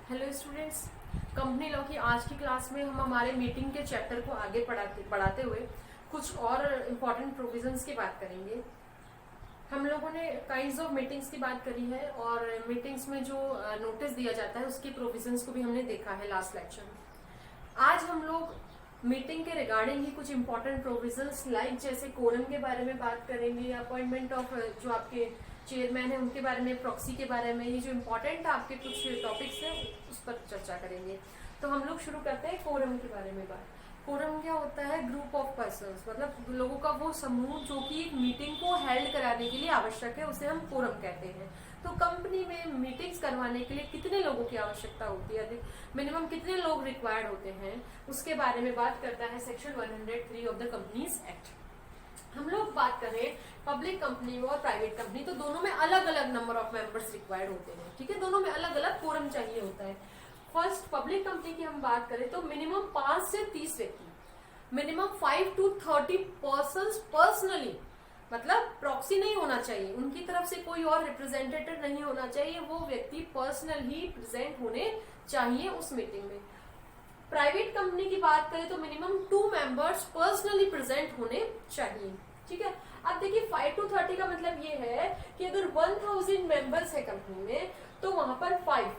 Hello students, company law की आज की क्लास में हम हमारे मीटिंग के चैप्टर को आगे बढ़ाते हुए कुछ और इम्पोर्टेंट प्रोविजंस की बात करेंगे। हम लोगों ने काइंड्स ऑफ मीटिंग्स की बात करी है और मीटिंग्स में जो नोटिस दिया जाता है उसकी प्रोविजंस को भी हमने देखा है लास्ट लेक्चर में। आज हम लोग मीटिंग के रिगार्डिंग ही कुछ इम्पोर्टेंट प्रोविजंस लाइक जैसे कोरम के बारे में बात करेंगे, अपॉइंटमेंट ऑफ जो आपके चेयरमैन है उनके बारे में, प्रॉक्सी के बारे में, ये जो इम्पोर्टेंट आपके कुछ टॉपिक्स हैं उस पर चर्चा करेंगे। तो हम लोग शुरू करते हैं कोरम के बारे में बात। कोरम क्या होता है? ग्रुप ऑफ पर्सन्स, मतलब लोगों का वो समूह जो कि एक मीटिंग को हेल्ड कराने के लिए आवश्यक है, उसे हम कोरम कहते हैं। तो कंपनी में मीटिंग्स करवाने के लिए कितने लोगों की आवश्यकता होती है, मिनिमम कितने लोग रिक्वायर्ड होते हैं, उसके बारे में बात करता है section 103 of the companies act. हम लोग बात करें पब्लिक कंपनी और प्राइवेट कंपनी, तो दोनों में अलग अलग नंबर ऑफ मेंबर्स रिक्वायर्ड होते हैं। ठीक है, दोनों में अलग अलग कोरम चाहिए होता है। फर्स्ट पब्लिक कंपनी की हम बात करें तो मिनिमम 5 से 30 व्यक्ति, मिनिमम 5 to 30 पर्सन्स पर्सनली, मतलब प्रॉक्सी नहीं होना चाहिए, उनकी तरफ से कोई और रिप्रेजेंटेटिव नहीं होना चाहिए, वो व्यक्ति पर्सनल ही प्रेजेंट होने चाहिए उस मीटिंग में। प्राइवेट कंपनी की बात करें तो मिनिमम 2 मेंबर्स पर्सनली प्रेजेंट होने चाहिए। ठीक है, अब देखिए 5 to 30 का मतलब ये है कि अगर 1000 मेंबर्स है कंपनी में तो वहां पर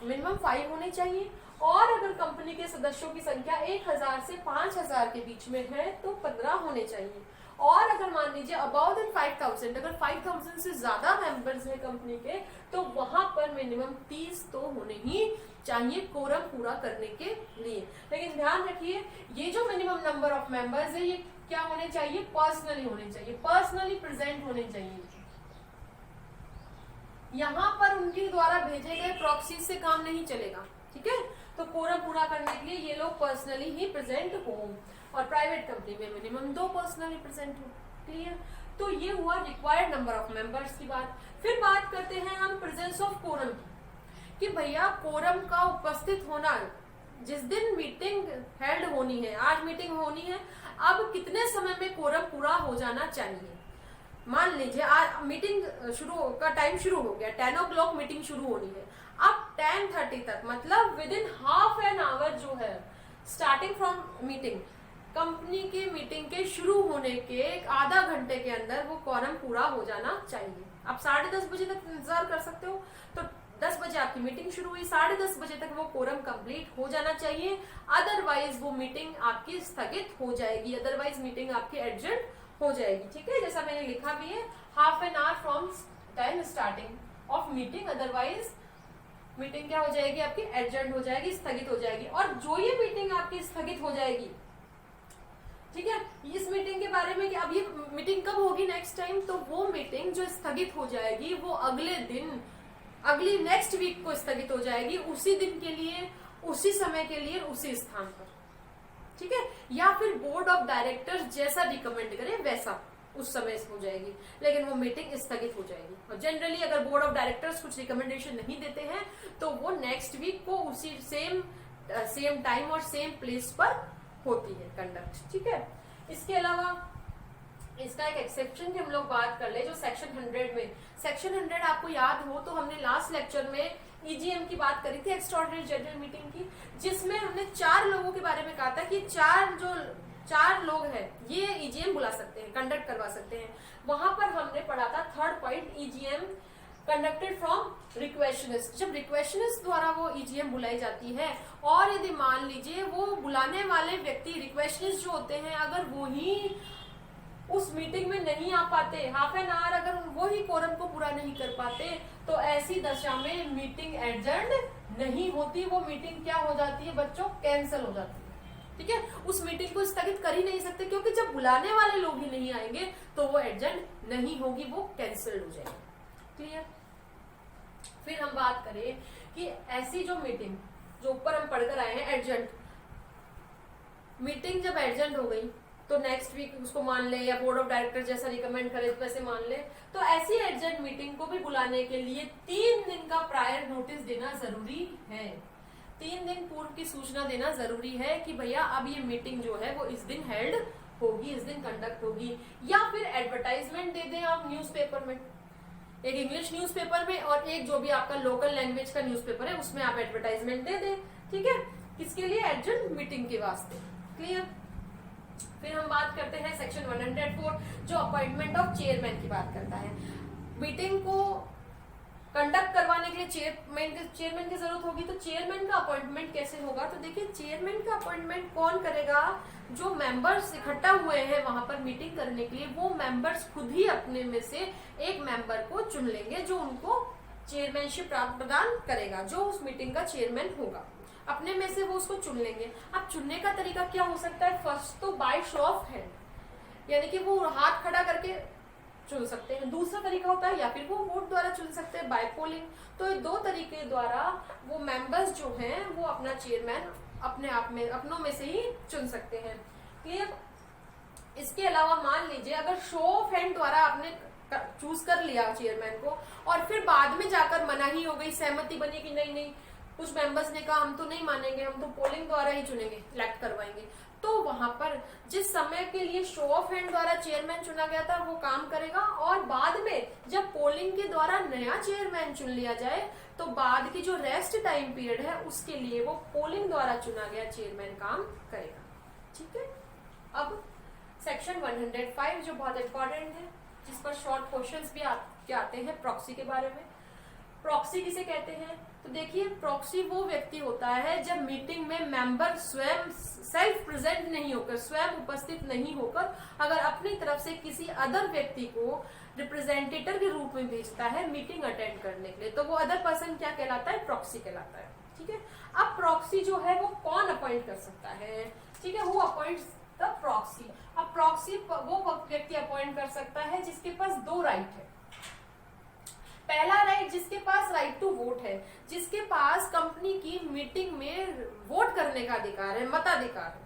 मिनिमम 5 होने चाहिए, और अगर कंपनी के सदस्यों की संख्या 1000 से 5000 के बीच में है तो 15 होने चाहिए, और अगर मान लीजिए अबाउट 5000, अगर 5000 से ज्यादा मेंबर्स है कंपनी के तो वहां पर मिनिमम 30 तो होने ही चाहिए कोरम पूरा करने के लिए। लेकिन ध्यान रखिए ये जो मिनिमम नंबर ऑफ मेंबर्स है ये क्या होने चाहिए? पर्सनली होने चाहिए, पर्सनली प्रेजेंट होने चाहिए। यहां पर उनके द्वारा भेजे गए प्रॉक्सी से काम नहीं चलेगा। ठीक है, तो कोरम पूरा करने के लिए ये लोग पर्सनली ही प्रेजेंट हो, और प्राइवेट कंपनी में मिनिमम 2 पर्सनली प्रेजेंट हो। क्लियर? तो ये हुआ रिक्वायर्ड नंबर ऑफ मेंबर्स की बात। फिर बात करते हैं हम प्रेजेंस ऑफ कोरम की, कि भैया कोरम का उपस्थित होना, जिस दिन मीटिंग हेल्ड होनी है, आज मीटिंग होनी है, अब कितने समय में कोरम पूरा हो जाना चाहिए। मान लीजिए आज मीटिंग शुरू का टाइम शुरू हो गया, 10 o'clock मीटिंग शुरू होनी है, अब 10:30 तक, मतलब with in half an hour जो है स्टार्टिंग फ्रॉम मीटिंग, कंपनी के मीटिंग के शुरू होने के आधा घंटे के अंदर वो कोरम पूरा हो जाना चाहिए। आप 10:30 बजे तक इंतजार कर सकते हो, तो 10 बजे आपकी मीटिंग शुरू हुई, 10:30 बजे तक वो कोरम कंप्लीट हो जाना चाहिए, अदरवाइज वो मीटिंग आपकी स्थगित हो जाएगी, अदरवाइज मीटिंग आपकी एडजर्न हो जाएगी। ठीक है, जैसा मैंने लिखा भी है, half an hour from time starting of meeting, otherwise meeting क्या हो जाएगी? आपकी एडजर्न हो जाएगी, स्थगित हो जाएगी। और जो ये मीटिंग आपकी स्थगित हो जाएगी, ठीक है, इस मीटिंग के बारे में कि अब ये मीटिंग कब होगी नेक्स्ट टाइम, तो वो मीटिंग जो स्थगित हो जाएगी वो अगले दिन, अगली नेक्स्ट वीक को स्थगित हो जाएगी, उसी दिन के लिए, उसी समय के लिए, उसी स्थान पर। ठीक है, या फिर बोर्ड ऑफ डायरेक्टर्स जैसा रिकमेंड करे वैसा उस समय हो जाएगी, लेकिन वो मीटिंग स्थगित हो जाएगी। और जनरली अगर बोर्ड ऑफ डायरेक्टर्स कुछ रिकमेंडेशन नहीं देते हैं तो वो नेक्स्ट वीक को उसी सेम टाइम और सेम प्लेस पर होती है कंडक्ट। ठीक है, इसके अलावा इसका एक एक्सेप्शन की हम लोग बात कर ले, जो सेक्शन 100 में, सेक्शन 100 आपको याद हो तो हमने लास्ट लेक्चर में ईजीएम की बात करी थी, एक्स्ट्राऑर्डिनरी जनरल मीटिंग की, जिसमें हमने 4 लोगों के बारे में कहा था कि 4 लोग हैं ये ईजीएम बुला सकते हैं, कंडक्ट करवा सकते हैं। वहां पर हमने पढ़ा था 3rd point, EGM conducted from requisitionist. जब रिक्वेशनिस्ट द्वारा वो ईजीएम बुलाई जाती है, और यदि मान लीजिए वो बुलाने वाले व्यक्ति रिक्वेशनिस्ट जो होते हैं, अगर वो ही उस मीटिंग में नहीं आ पाते, हाफ एन आवर अगर वो ही कोरम को पूरा नहीं कर पाते, तो ऐसी दशा में मीटिंग एडजर्न नहीं होती, वो मीटिंग क्या हो जाती है बच्चों? कैंसिल हो जाती है। ठीक है, उस मीटिंग को स्थगित कर ही नहीं सकते, क्योंकि जब बुलाने वाले लोग ही नहीं आएंगे तो वो एडजर्न नहीं होगी, वो कैंसिल हो जाएगी। क्लियर? फिर हम बात करें कि ऐसी जो मीटिंग जो ऊपर हम पढ़कर आए हैं, एडजर्न मीटिंग जब एडजर्न हो गई तो नेक्स्ट वीक उसको मान ले, या बोर्ड ऑफ डायरेक्टर जैसा रिकमेंड करे वैसे मान ले, तो ऐसी एडजर्न मीटिंग को भी बुलाने के लिए 3 दिन का प्रायर नोटिस देना जरूरी है। 3 दिन पूर्व की सूचना देना जरूरी है कि भैया अब ये मीटिंग जो है वो इस दिन हेल्ड होगी, इस दिन कंडक्ट होगी, या फिर एडवर्टाइजमेंट दे दें आप न्यूज़पेपर में एक इंग्लिश न्यूज़पेपर में और एक जो भी आपका लोकल लैंग्वेज का न्यूज़पेपर है उसमें आप एडवर्टाइजमेंट दे दें, ठीक है, किसके लिए, अर्जेंट मीटिंग के वास्ते। क्लियर। फिर हम बात करते हैं सेक्शन 104 जो अपॉइंटमेंट ऑफ चेयरमैन की बात करता है। मीटिंग को कंडक्ट करवाने के लिए चेयरमैन की जरूरत होगी, तो चेयरमैन का अपॉइंटमेंट कैसे होगा, तो देखिए चेयरमैन का अपॉइंटमेंट कौन करेगा, जो मेंबर्स इकट्ठा हुए हैं वहां पर मीटिंग करने के लिए, वो मेंबर्स खुद ही अपने में से एक मेंबर को चुन लेंगे जो उनको चेयरमैनशिप प्रदान करेगा, जो उस मीटिंग का चेयरमैन होगा, अपने में से वो उसको चुन लेंगे। अब चुनने का तरीका क्या हो सकता है, फर्स्ट तो बाय शो ऑफ हैंड, यानी कि वो हाथ खड़ा करके चुन सकते हैं। दूसरा तरीका होता है या फिर वो वोट द्वारा चुन सकते हैं, बाय पोलिंग। तो ये दो तरीके द्वारा वो मेंबर्स जो हैं वो अपना चेयरमैन अपने आप में अपनों में से ही चुन सकते हैं। क्लियर। इसके अलावा मान लीजिए अगर शो ऑफ हैंड द्वारा आपने चूज कर लिया चेयरमैन को और फिर बाद में जाकर मनाही हो गई, सहमति बनी कि नहीं नहीं, कुछ मेंबर्स ने कहा हम तो नहीं मानेंगे, हम तो पोलिंग द्वारा ही चुनेंगे, इलेक्ट करवाएंगे, तो वहां पर जिस समय के लिए शो ऑफ हैंड द्वारा चेयरमैन चुना गया था वो काम करेगा, और बाद में जब पोलिंग के द्वारा नया चेयरमैन चुन लिया जाए तो बाद की जो रेस्ट टाइम पीरियड है उसके लिए वो पोलिंग द्वारा चुना गया चेयरमैन काम करेगा। ठीक है। अब सेक्शन 105 जो बहुत इंपॉर्टेंट है, जिस पर शॉर्ट क्वेश्चंस भी आते हैं प्रॉक्सी के बारे में। प्रॉक्सी किसे कहते हैं, तो देखिए प्रॉक्सी वो व्यक्ति होता है जब मीटिंग में मेंबर स्वयं सेल्फ प्रेजेंट नहीं होकर, स्वयं उपस्थित नहीं होकर, अगर अपनी तरफ से किसी अदर व्यक्ति को रिप्रेजेंटेटिव के रूप में भेजता है मीटिंग अटेंड करने के लिए, तो वो अदर पर्सन क्या कहलाता है, प्रॉक्सी कहलाता है। ठीक है। अब प्रॉक्सी जो है वो कौन अपॉइंट कर सकता है, ठीक है, वो अपॉइंट द प्रॉक्सी। अब प्रॉक्सी वो व्यक्ति अपॉइंट कर सकता है जिसके पास दो राइट है। पहला राइट जिसके पास राइट टू वोट है, जिसके पास कंपनी की मीटिंग में वोट करने का अधिकार है, मताधिकार है,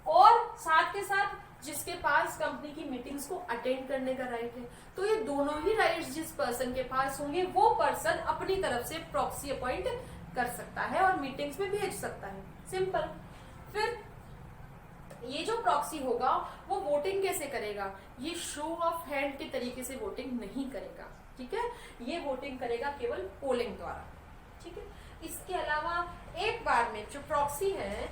और साथ के साथ जिसके पास कंपनी की मीटिंग्स को अटेंड करने का राइट है। तो ये दोनों ही राइट्स जिस पर्सन के पास होंगे वो पर्सन अपनी तरफ से प्रॉक्सी अपॉइंट कर सकता है और मीटिंग्स में भेज सकता है। सिंपल। फिर ये जो प्रॉक्सी होगा वो वोटिंग कैसे करेगा, ये शो ऑफ हैंड के तरीके से वोटिंग नहीं करेगा। ठीक है। ये वोटिंग करेगा केवल पोलिंग द्वारा। ठीक है। इसके अलावा एक बार में जो प्रॉक्सी है,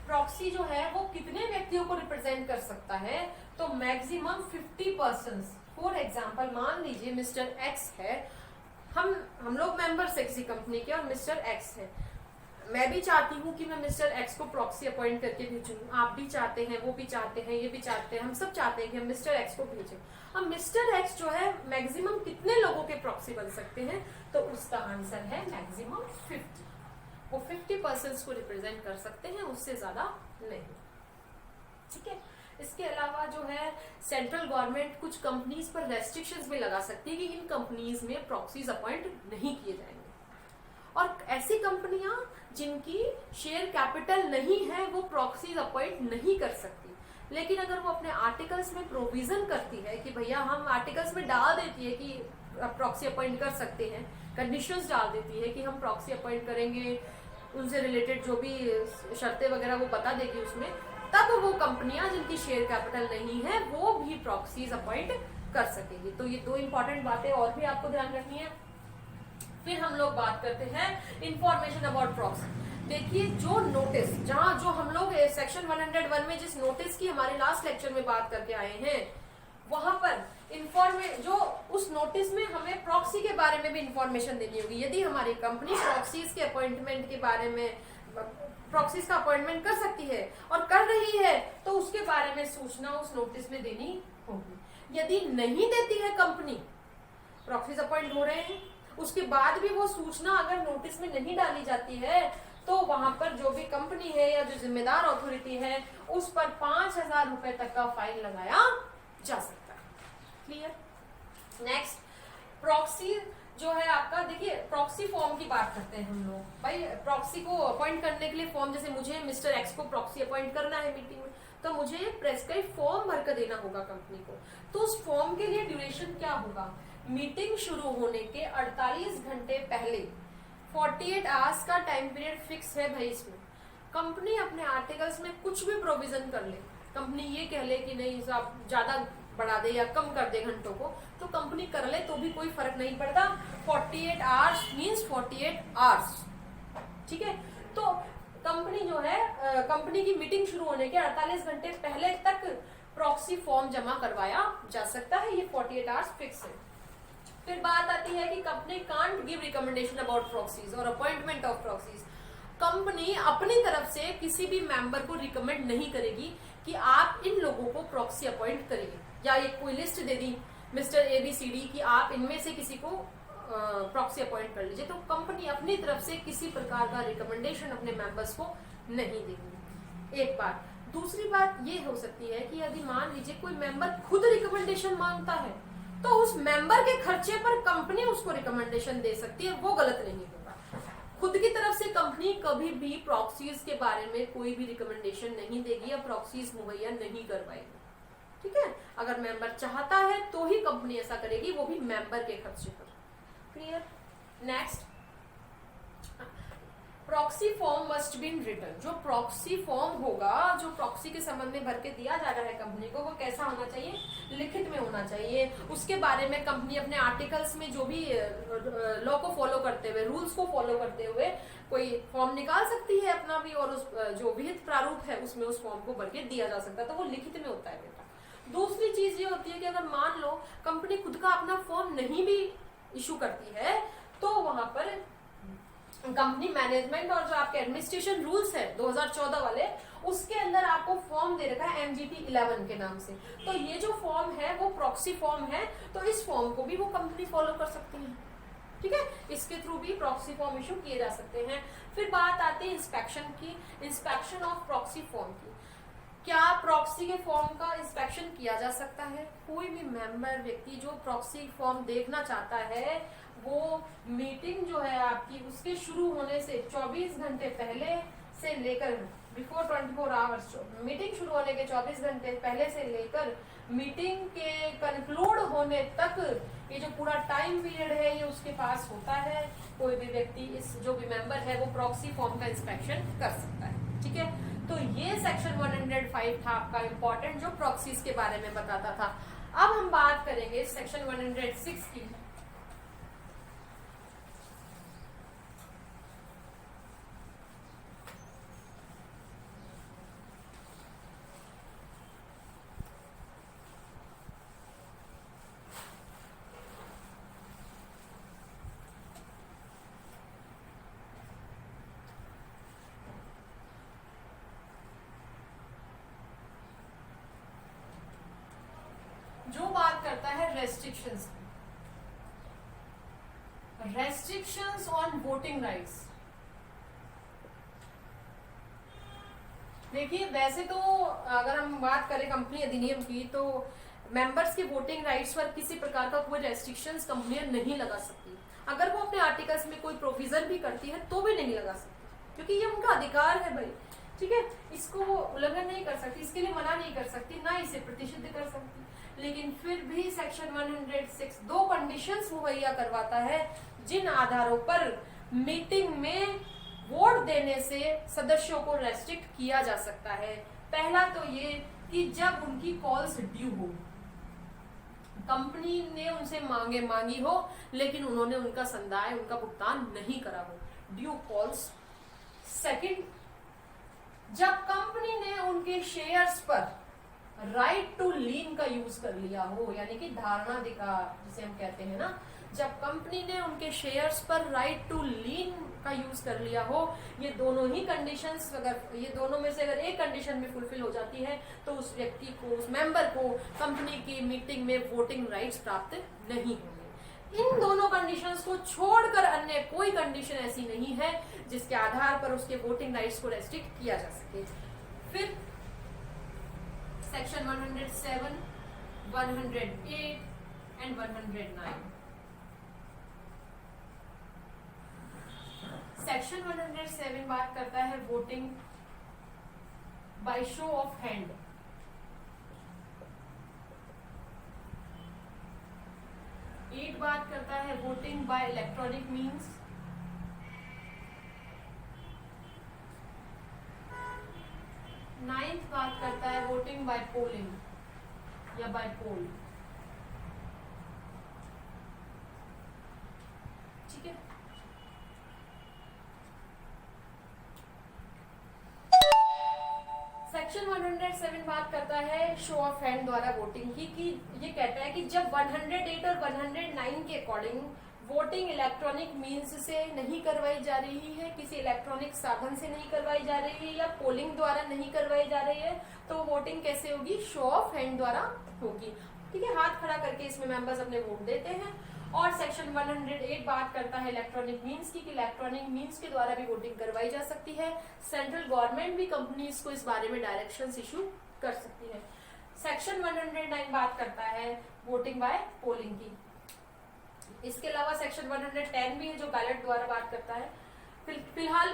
प्रॉक्सी जो है वो कितने व्यक्तियों को रिप्रेजेंट कर सकता है, तो मैक्सिमम 50%। फॉर एग्जाम्पल मान लीजिए मिस्टर एक्स है, हम लोग मेंबर्स है किसी कंपनी के और मिस्टर एक्स है, मैं भी चाहती हूँ कि मैं मिस्टर एक्स को प्रॉक्सी अपॉइंट करके भेजूं, आप भी चाहते हैं, वो भी चाहते हैं, ये भी चाहते हैं, हम सब चाहते हैं कि हम मिस्टर एक्स को भेजें। अब मिस्टर एक्स जो है मैक्सिमम कितने लोगों के प्रॉक्सी बन सकते हैं, तो उसका आंसर है मैक्सिमम 50। वो 50% को रिप्रेजेंट कर सकते हैं, उससे ज्यादा नहीं। ठीक है। इसके अलावा जो है सेंट्रल गवर्नमेंट कुछ कंपनीज पर रेस्ट्रिक्शंस भी लगा सकती है कि इन कंपनीज में प्रॉक्सीज अपॉइंट नहीं किए जाएंगे, और ऐसी कंपनियां जिनकी शेयर कैपिटल नहीं है वो प्रॉक्सीज अपॉइंट नहीं कर सकती। लेकिन अगर वो अपने आर्टिकल्स में प्रोविजन करती है कि भैया हम आर्टिकल्स में डाल देती है कि प्रॉक्सी अपॉइंट कर सकते हैं, कंडीशंस डाल देती है कि हम प्रॉक्सी अपॉइंट करेंगे, उनसे रिलेटेड जो भी शर्तें वगैरह वो बता देगी उसमें, तब वो कंपनियां जिनकी शेयर कैपिटल नहीं है वो भी प्रॉक्सीज अपॉइंट कर सकेगी। तो ये दो इंपॉर्टेंट बातें और भी आपको ध्यान रखनी है। फिर हम लोग बात करते हैं इंफॉर्मेशन अबाउट प्रॉक्सी। देखिए जो नोटिस, जहां जो हम लोग सेक्शन 101 में जिस नोटिस की हमारे लास्ट लेक्चर में बात करके आए हैं, वहां पर जो उस नोटिस में हमें प्रॉक्सी के बारे में भी इंफॉर्मेशन देनी होगी। यदि हमारी कंपनी प्रॉक्सीज के अपॉइंटमेंट के बारे में, प्रॉक्सीज का अपॉइंटमेंट कर सकती है और कर रही है, तो उसके बारे में सूचना उस नोटिस में देनी होगी। यदि नहीं देती है कंपनी, प्रॉक्सीज अपॉइंट हो रहे हैं, उसके बाद भी वो सूचना अगर नोटिस में नहीं डाली जाती है, तो वहां पर जो भी कंपनी है या जो जिम्मेदार अथॉरिटी है उस पर 5,000 रुपए तक का फाइन लगाया जा सकता है। क्लियर। नेक्स्ट, प्रॉक्सी जो है आपका, देखिए प्रॉक्सी फॉर्म की बात करते हैं हम लोग। भाई प्रॉक्सी को अपॉइंट करने के लिए फॉर्म, जैसे मुझे मिस्टर एक्स को प्रॉक्सी अपॉइंट करना है मीटिंग में, तो मुझे प्रेस्क्राइब फॉर्म भरकर देना होगा कंपनी को। तो उस फॉर्म के लिए ड्यूरेशन क्या होगा, मीटिंग शुरू होने के 48 घंटे पहले 48 आवर्स का टाइम पीरियड फिक्स है भाई। इसमें कंपनी अपने आर्टिकल्स में कुछ भी प्रोविजन कर ले, कंपनी ये कह ले कि नहीं साहब ज्यादा बढ़ा दे या कम कर दे घंटों को, तो कंपनी कर ले तो भी कोई फर्क नहीं पड़ता। 48 आवर्स मीन्स 48 आवर्स, ठीक है। तो कंपनी जो है, कंपनी की मीटिंग शुरू होने के 48 घंटे पहले तक प्रॉक्सी फॉर्म जमा करवाया जा सकता है, ये 48 आवर्स फिक्स है। फिर बात आती है कि company can't give recommendation about proxies और अपॉइंटमेंट ऑफ प्रॉक्सीज। कंपनी अपनी तरफ से किसी भी मेंबर को रिकमेंड नहीं करेगी कि आप इन लोगों को प्रॉक्सी अपॉइंट करेंगे, या एक कोई लिस्ट दे दी मिस्टर ABCD कि आप इनमें से किसी को प्रॉक्सी अपॉइंट कर लीजिए, तो कंपनी अपनी तरफ से किसी प्रकार का रिकमेंडेशन अपने मेंबर्स को नहीं देगी। एक बात। दूसरी बात ये हो सकती है कि यदि मान लीजिए कोई मेंबर खुद रिकमेंडेशन मांगता है, तो उस मेंबर के खर्चे पर कंपनी उसको रिकमेंडेशन दे सकती है, वो गलत नहीं होगा। खुद की तरफ से कंपनी कभी भी प्रॉक्सीज के बारे में कोई भी रिकमेंडेशन नहीं देगी या प्रॉक्सीज मुहैया नहीं करवाएगी, ठीक है। अगर मेंबर चाहता है तो ही कंपनी ऐसा करेगी, वो भी मेंबर के खर्चे पर। Clear. Next, proxy form must be written. जो प्रॉक्सी फॉर्म होगा, जो प्रॉक्सी के संबंध में भर के दिया जा रहा है कंपनी को, वो कैसा होना चाहिए? लिखित में होना चाहिए। उसके बारे में कंपनी अपने आर्टिकल्स में जो भी लॉ को फॉलो करते हुए, रूल्स को फॉलो करते हुए कोई फॉर्म निकाल सकती है अपना भी, और उस जो विहित प्रारूप है उसमें उस फॉर्म को भर के दिया जा सकता है, तो वो लिखित में होता है बेटा। दूसरी चीज ये होती है कि अगर मान लो कंपनी खुद का अपना फॉर्म नहीं भी इशू करती है, तो वहां पर कंपनी मैनेजमेंट और जो आपके एडमिनिस्ट्रेशन रूल्स है 2014 वाले, उसके अंदर आपको फॉर्म दे रखा है MGP 11 के नाम से। तो ये जो फॉर्म है वो प्रॉक्सी फॉर्म है, तो इस फॉर्म को भी वो कंपनी फॉलो कर सकती है, ठीक है। इसके थ्रू भी प्रॉक्सी फॉर्म इशू किए जा सकते हैं। फिर बात आती है इंस्पेक्शन की, इंस्पेक्शन ऑफ प्रॉक्सी फॉर्म की। क्या प्रॉक्सी के फॉर्म का इंस्पेक्शन किया जा सकता है? कोई भी मेंबर व्यक्ति जो प्रॉक्सी फॉर्म देखना चाहता है, वो मीटिंग जो है आपकी उसके शुरू होने से 24 घंटे पहले से लेकर बिफोर 24 आवर्स, मीटिंग शुरू होने के 24 घंटे पहले से लेकर मीटिंग के कंक्लूड होने तक ये जो पूरा टाइम पीरियड है ये उसके पास होता है। कोई भी व्यक्ति, इस जो भी मेंबर है वो प्रॉक्सी फॉर्म का इंस्पेक्शन कर सकता है, ठीक है। तो ये सेक्शन 105 था आपका इम्पोर्टेंट, जो प्रॉक्सीज के बारे में बताता था। अब हम बात करेंगे सेक्शन 106 की। जो बात करता है restrictions, restrictions on voting rights. देखिए, वैसे तो अगर हम बात करें कंपनी अधिनियम की, तो मेंबर्स के वोटिंग राइट्स पर किसी प्रकार का कोई रेस्ट्रिक्शंस कंपनियां नहीं लगा सकती। अगर वो अपने आर्टिकल्स में कोई प्रोविजन भी करती है तो भी नहीं लगा सकती, क्योंकि ये उनका अधिकार है भाई, ठीक है। इसको वो उल्लंघन नहीं कर सकती, इसके लिए मना नहीं कर सकती, ना इसे प्रतिषिद्ध कर सकती। लेकिन फिर भी सेक्शन 106 दो कंडीशंस मुहैया करवाता है, जिन आधारों पर मीटिंग में वोट देने से सदस्यों को रेस्ट्रिक्ट किया जा सकता है। पहला तो ये कि जब उनकी कॉल्स ड्यू हो, कंपनी ने उनसे मांगी हो लेकिन उन्होंने उनका संदाय, उनका भुगतान नहीं करा हो, ड्यू कॉल्स। सेकंड, जब कंपनी ने उनके शेयर्स पर राइट टू लीन का यूज कर लिया हो, यानी कि धारणाधिकार जिसे हम कहते हैं ना, जब कंपनी ने उनके शेयर्स पर राइट टू लीन का यूज कर लिया हो, ये दोनों ही कंडीशंस, अगर ये दोनों में से अगर एक कंडीशन भी फुलफिल हो जाती है तो उस व्यक्ति को, उस मेंबर को कंपनी की मीटिंग में वोटिंग राइट्स प्राप्त नहीं होंगे। इन दोनों कंडीशंस को छोड़कर अन्य कोई कंडीशन ऐसी नहीं है जिसके आधार पर उसके वोटिंग राइट्स को रेस्ट्रिक्ट किया जा सके। फिर सेक्शन 107, 108 एंड 109। सेक्शन 107 बात करता है voting by show of hand. Eight बात करता है voting by electronic means. Ninth बात करता है वोटिंग बाय पोलिंग। या बाय पोल, ठीक है। सेक्शन 107 बात करता है शो ऑफ हैंड द्वारा वोटिंग की, कि ये कहता है कि जब 108 और 109 के अकॉर्डिंग वोटिंग इलेक्ट्रॉनिक मींस से नहीं करवाई जा रही है, किसी इलेक्ट्रॉनिक साधन से नहीं करवाई जा रही है या पोलिंग द्वारा नहीं करवाई जा रही है, तो वोटिंग कैसे होगी, शो ऑफ हैंड द्वारा होगी, ठीक है। हाथ खड़ा करके इसमें मेंबर्स अपने वोट देते हैं। और सेक्शन 108 बात करता है इलेक्ट्रॉनिक मींस की, इलेक्ट्रॉनिक मींस के द्वारा भी वोटिंग करवाई जा सकती है। सेंट्रल गवर्नमेंट भी कंपनीज को इस बारे में डायरेक्शंस इशू कर सकती है। सेक्शन 109 बात करता है वोटिंग बाय पोलिंग की। इसके अलावा सेक्शन 110 भी है जो बैलेट द्वारा बात करता है। फिलहाल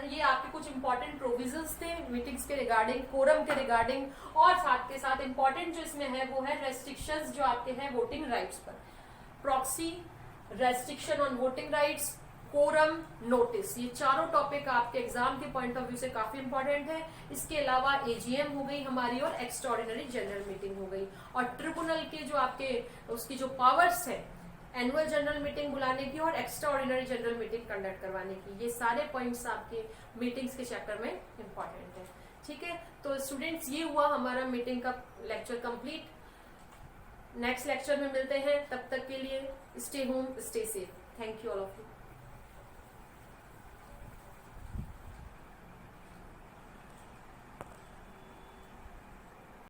ये आपके कुछ इंपॉर्टेंट प्रोविजंस थे मीटिंग्स के रिगार्डिंग, कोरम के रिगार्डिंग, और साथ के साथ इंपॉर्टेंट जो इसमें है वो है रेस्ट्रिक्शंस जो आपके हैं वोटिंग राइट्स पर, proxy, restriction on voting rights, quorum, notice, ये चारों टॉपिक आपके एग्जाम के पॉइंट ऑफ व्यू से काफी इंपॉर्टेंट है। इसके अलावा एजीएम हो गई हमारी और एक्स्ट्राऑर्डिनरी जनरल मीटिंग हो गई, और ट्रिब्यूनल के जो आपके उसकी जो पावर्स है एनुअल जनरल मीटिंग बुलाने की और extra ordinary general meeting conduct करवाने की, ये सारे पॉइंट्स आपके मीटिंग्स के चैप्टर में इंपॉर्टेंट है, ठीक है। तो स्टूडेंट्स ये हुआ हमारा मीटिंग का लेक्चर कंप्लीट। नेक्स्ट लेक्चर में मिलते हैं, तब तक के लिए stay home, stay safe. Thank you all of you.